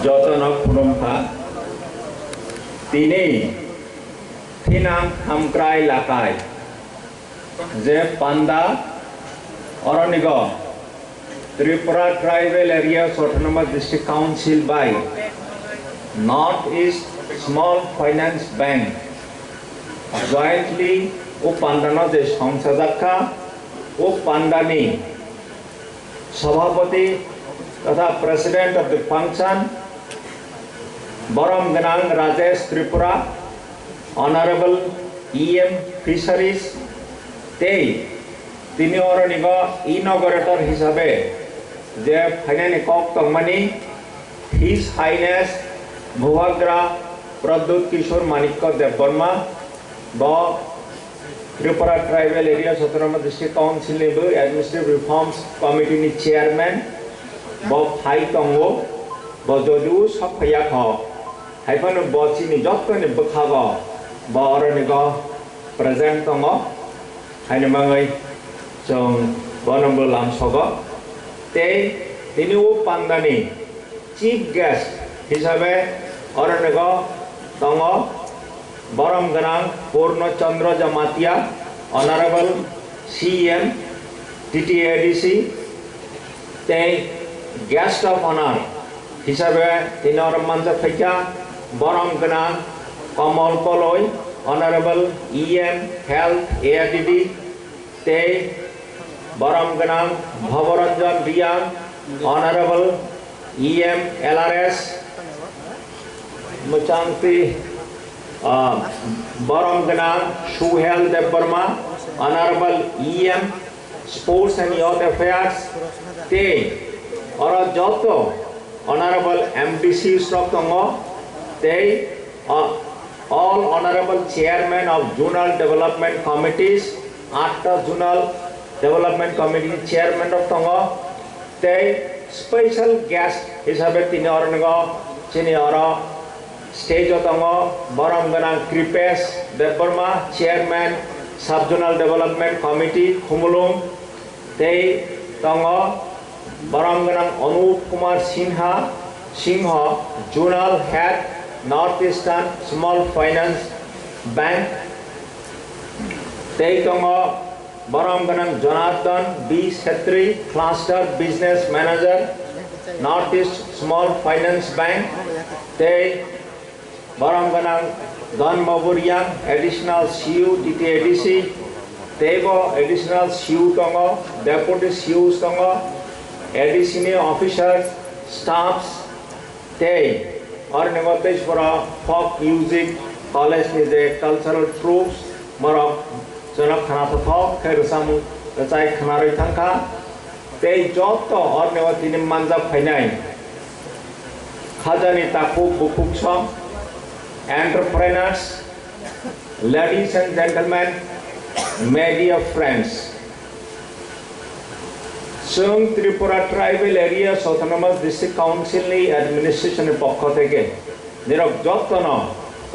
Jotonok Purumpa Tini Tinam Hamkrai Lakai Je Panda Oronigo Tripura Tribal Area Autonomous District Council by Northeast Small Finance Bank jointly Upandana de Samsadaka Upandani Sabhapati तथा President of the function Borom Ganang Rajesh Tripura Honorable EM Fisheries Tei তিনি অরনিগ ইনগরেটর হিসাবে যে finally কক তংমানি his highness ভুয়াগ্রা প্রদ্যুৎ কিশোর মানিক্য দেববর্মা ব Tripura tribal area autonomous district council নিবো অ্যাডমিনিস্ট্রেটিভ রিফর্মস কমিটি নি চেয়ারম্যান ব ফাই তংগো ব জজু সব ফাইয়া খ হাইফানো ব চিনি যতনি বখাগ ব অরনিগ প্রেজেন্ট তংগো হাইনে মাঙ্গই Jong Bonombo Lamsogo Te Tinu Pandani Chief Guest Hisabe Oranego Tongo Borom Ganang Purno Chandra Jamatia Honorable CM TTADC Te Guest of Honor Hisabe Tinor Manja Fika Borom Ganang Kamal Poloi Honorable EM Health ARDD Te Borom Ganang Bhavaranjan Riyan Honorable EM LRS Muchanti Borom Ganang Shuhel Debbarma Honorable EM Sports and Youth Affairs Te Ora Joto Honorable MDC Stokongo Te all Honorable Chairman of Zonal Development Committees Atta Zonal Development Committee Chairman of Tongo Te special guest hisabe tini ornigo chini oro stage of Tongo Borom Ganang Kripesh Debbarma Chairman Subzonal Development Committee Khumulung Te Tongo Borom Ganang Anup Kumar Sinha Zonal Head Northeastern Small Finance Bank Te Tongo Borom Ganang Jonathan B. Setri, Cluster Business Manager, Northeast Small Finance Bank. Te Borom Ganang Don Maburian, Additional CU TTADC. Tego Additional CU Tongo, Deputy CU Tongo, Senior Officers, Staffs. Te or negotiate for a folk music, college is a cultural troops, Morok. Jonok khana to thok khair samu chai khana roi thangkha tei joto or newa tini manja phainai khajani takuk bukuk som entrepreneurs ladies and gentlemen media friends Sung Tripura Tribal Area Autonomous District Council ni administration pokho theke nirok joto no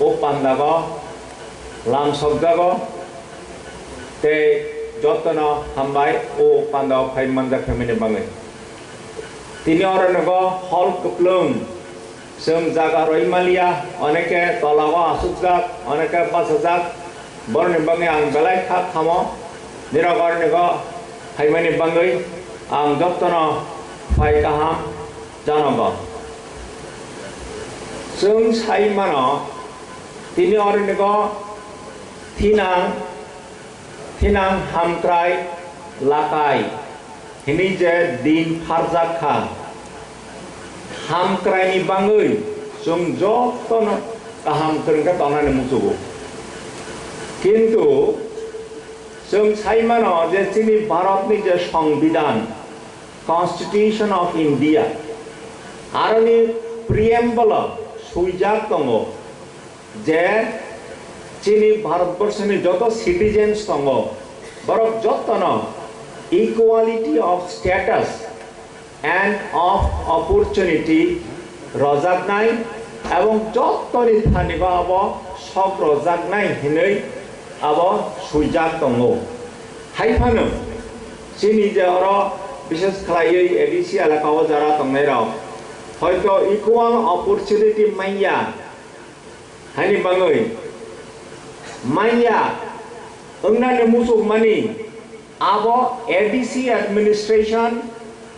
o pandago lam sobdago Te Jotana Hambai O Panda Paimanda Family Bangai. Tini Oranago Hall Kuplung Sum Zaga Roimalia Oneke Tolawa Asukzak Oneke Pasazak Born in Bangai and Belai Kap Hamo Niragornago Haimani Bangai and Jotana Paikaham Janago Sum Saimano Tini Oranago Tinang Hamkrai Lakai Hini je din Farzak Khan Hamkrai ni Bangui Sum Joton Kaham Kerengka Tona ni Musugu Kintu Sum Saimano je Chini Bharat ni je Sangbidan Constitution of India Arani Preamble Suijak Tongo Je Chini Bharatbharshe ni joto citizens tongo borok joto no equality of status and of opportunity rojak nai ebong joto ni thani ba abo sob rojak nai hinoi abo suijak tongo haifano chini je oro বিশেষ খালাইयै ADC এলাকাও যারা তংনাই রাও হয়তো equal opportunity মাইয়া হানি বাঙৈ মাইয়া ওংনানি মুসুক মানি আবো ADC administration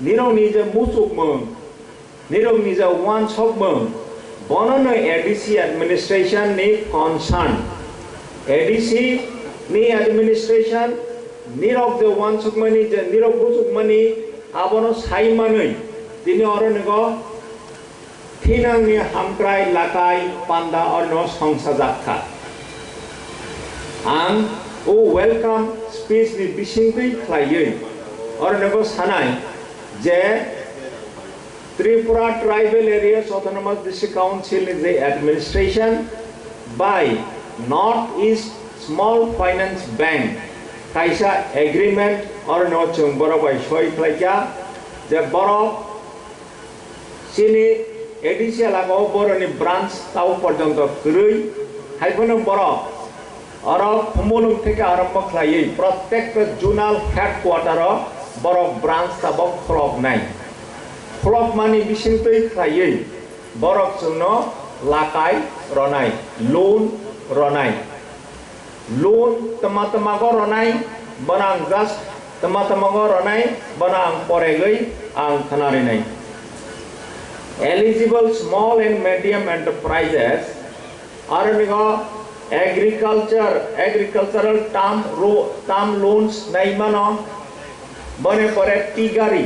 নিরং নিজে মুসুক মং নিরং নিজে one সক মং বননো এডিসি অ্যাডমিনিস্ট্রেশন নি কনসার্ন এডিসি নি অ্যাডমিনিস্ট্রেশন নিরক যে ওয়ান সক মানি যে নিরক মুসুক মানি আবনো সাইমানৈ তিনি অরনিগ থিনাংনি হামক্রাই লাকাই পান্ডা অন্য সংসা যাত্রা आं ओ वेलकाम स्पीच नि बिसिंगै खालायै अरनगो सानाय जे Tripura tribal areas autonomous district council is the administration by north east small finance bank काइसा एग्रीमेंट अरनो जों बरो बाय सय खालाया जे बरो सिनि एडिसि लागो बरोनि ब्रांच ताव पर्यन्त गरै हाइफोनो बरो और खुमुलुम থেকে আরম্ভ খালাই প্রত্যেক জোনাল হেডকোয়ার্টার বড় ব্রাঞ্চ তাব খলক নাই খলক মানি বিসিংতৈ খালাই বড়ক জন্য লাকাই রনাই লোন রনাই লোন তমাতমাগো রনাই বনাং জাস্ট তমাতমাগো রনাই বনাং পরেগৈ আং খানারি নাই eligible small and medium enterprises are agricultural term loans naimano bone pore tigari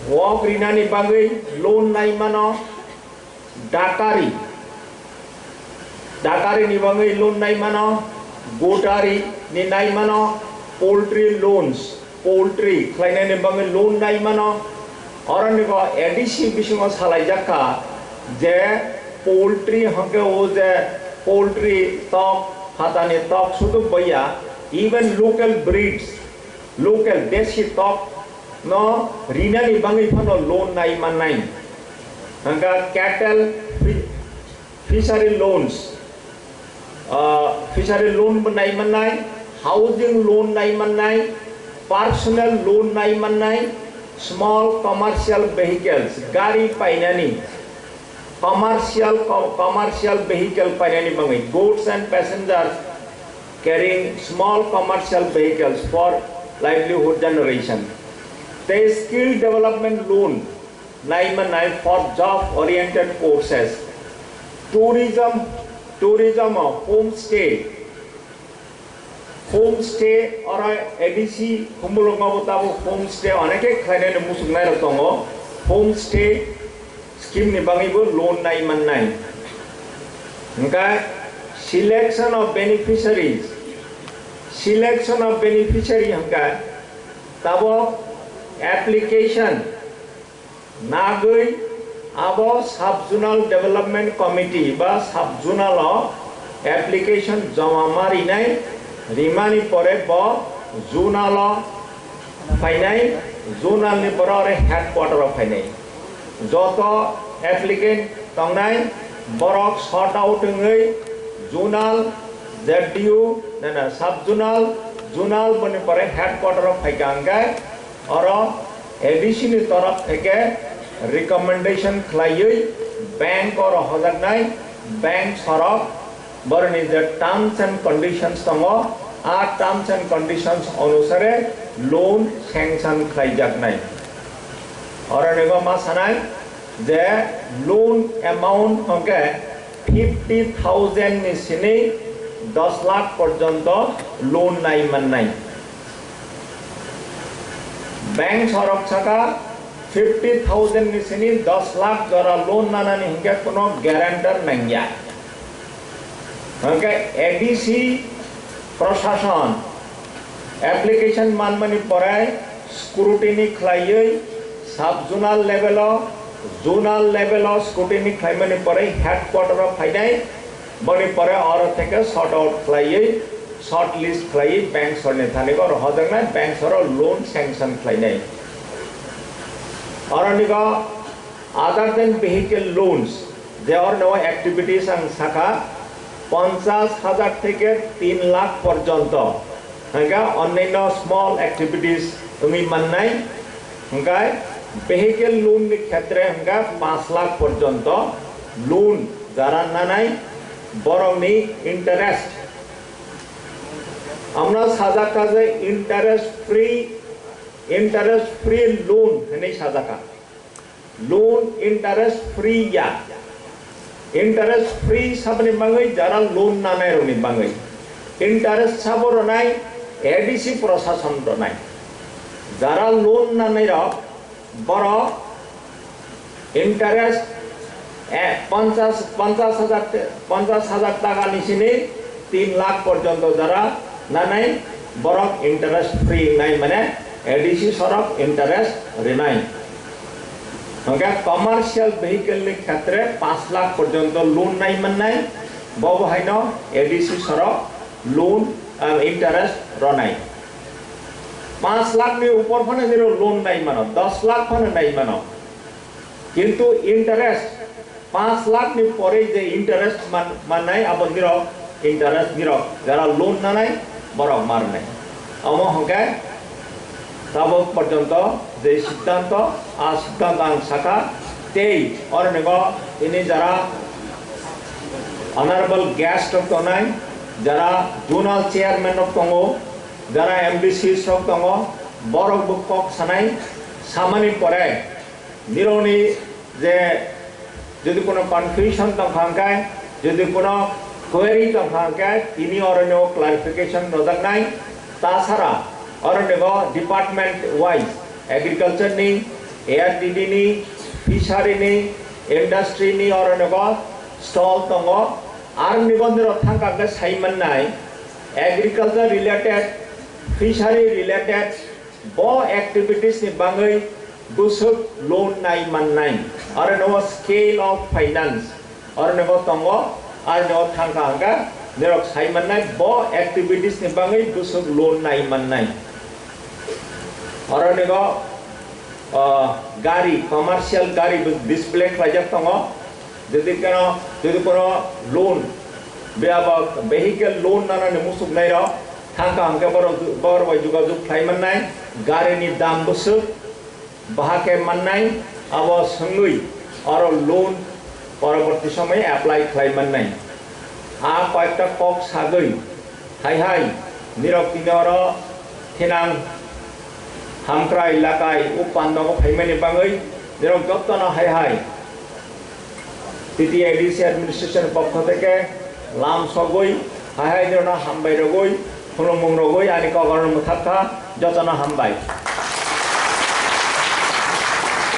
wok rinani bagai loan naimano dakari ni bagai loan naimano gotari ni naimano poultry loans poultry klainai ni bagai loan naimano oranigo edisi bisingo salai jaka je poultry hangke o je poultry talk hatani talk sudu baya even local breeds local deshi talk no rinani bangi phano loan nai manai hanga cattle fishery loans nai manai housing loan nai manai personal loan nai manai small commercial vehicles gari painani commercial vehicle painani bangai goods and passengers carrying small commercial vehicles for livelihood generation the skill development loan nai for job oriented courses tourism homestay or ADC humulongabotabo homestay oneke khlainai musuknai tongo homestay scheme ni bangibo loan nai mannai nga selection of beneficiary hangka tabo application nagoi abo subzonal development committee ba subzonal application jama mari nai rimani pore bo zonal fainai zonal ni pore headquarter of fainai joto applicant tongnai borok sort out ngai zonal ZDU nana subzonal zonal bone pore headquarter of phaikangai oro ADC ni taraf theke recommendation khlaioi bank or hojagnai bank sorok borni the terms and conditions tongo a terms and conditions anusare loan sanction khlaijaknai oro nigama sanai the loan amount hongke 50,000 ni sini 10 lakh porjonto loan nai mannai bank sorok chaka 50,000 ni sini 10 lakh jara loan nanani hingga kono guarantor nangya hingga ADC प्रशासन application manmani porai scrutiny khlaioi subzonal level zonal level scrutiny khlaimani porai headquarter of phainai boni pore oro theke sort out khlaioi short list khlaioi bank sorne thaniko ro hojangnai bank soro loan sanction khlainai oro nigo other than vehicle loans there are no activities and shaka 50,000 থেকে 3 লাখ পর্যন্ত হ্যাঁ অন্যান্য small activities তুমি মাননাই হ্যাঁ vehicle loan ক্ষেত্রে আমরা 5 লাখ পর্যন্ত loan যারা না নাই বরং ইন্টারেস্ট আমরা সাজাকা যে ইন্টারেস্ট ফ্রি লোন হেনে সাজাকা লোন ইন্টারেস্ট ফ্রি या ইন্টারেস্ট ফ্রি সাবনি বাঙ্গই যারা লোন না নাই রনি বাঙ্গই ইন্টারেস্ট সাবর নাই এডিসি প্রশাসন নাই যারা লোন না নাই র বড় ইন্টারেস্ট 50,000 টাকা নিচিনে 3 লাখ পর্যন্ত যারা না নাই বড় ইন্টারেস্ট ফ্রি নাই মানে এডিসি সরক ইন্টারেস্ট রিনাই ওকে কমার্শিয়াল ভেহিকল ক্ষেত্রে 5 লাখ পর্যন্ত লোন নাই মাননাই ববহাইন এডিসি সরক লোন ইন্টারেস্ট রনাই 5 লাখ নি উপর ফানে যেন লোন নাই মানো 10 লাখ ফানে নাই মানো কিন্তু ইন্টারেস্ট 5 লাখ নি পরে যে ইন্টারেস্ট মাননাই আবার গির ইন্টারেস্ট গির যারা লোন না নাই বড় মার নাই আমো হকে তব পর্যন্ত যে সিদ্ধান্ত শাখা 23 और इन्हें जरा ऑनरेबल गेस्ट ऑफ तनाई जरा जोनल चेयरमैन ऑफ तंगो जरा एमडीसी ऑफ तंगो बड़ बुक सानाई सामानी परे निरोनी जे यदि कोनो कन्फ्यूजन तंखांकाय यदि कोनो क्वेरी तंखांकाय तिनी और क्लारिफिकेशन नजाकनाय ताछाड़ा और डिपार्टमेंट वाइज एग्रीकल्चर नी एआरटीडी नी फिशारी नी इंडस्ट्री नी और स्टॉल तंगो आर निबंधन थांका साइमन नाय एग्रीकल्चर रिलेटेड फिशारी रिलेटेड बो एक्टिविटीज नि बांगै गुसुक लोन नाय माननाय और स्केल ऑफ फाइनेंस और तंगो आर थांका हांगा निरक साइमन नाय बो एक्टिविटीज नि बांगै गुसुक लोन नाय माननाय और गाड़ी कमार्शियल गाड़ी डिस्प्ले प्राइजक तंगो यदि कोनो लोन वेहिकल लोन नाना मुसुक नाय रो थांका हांके बर जुगाजुग खाइमन नाय गाड़ी नि दाम बुसु बाहाके माननाय अब संगै और लोन परवर्ती समय एप्लाई खाइमन नाय आ कयेकटा कक सागै हाय निरक तिनर थेनां हामक्रा इलाकाय उपान्दो फाइमानि बांगै निरक जत्न हाय टीटी एडीसी एडमिनिस्ट्रेशन पक्ष থেকে लाम सगै हाय निरना हामबाय रगै खुलुममुं रगै आनि कगरन मुथाखा जतन हामबाय।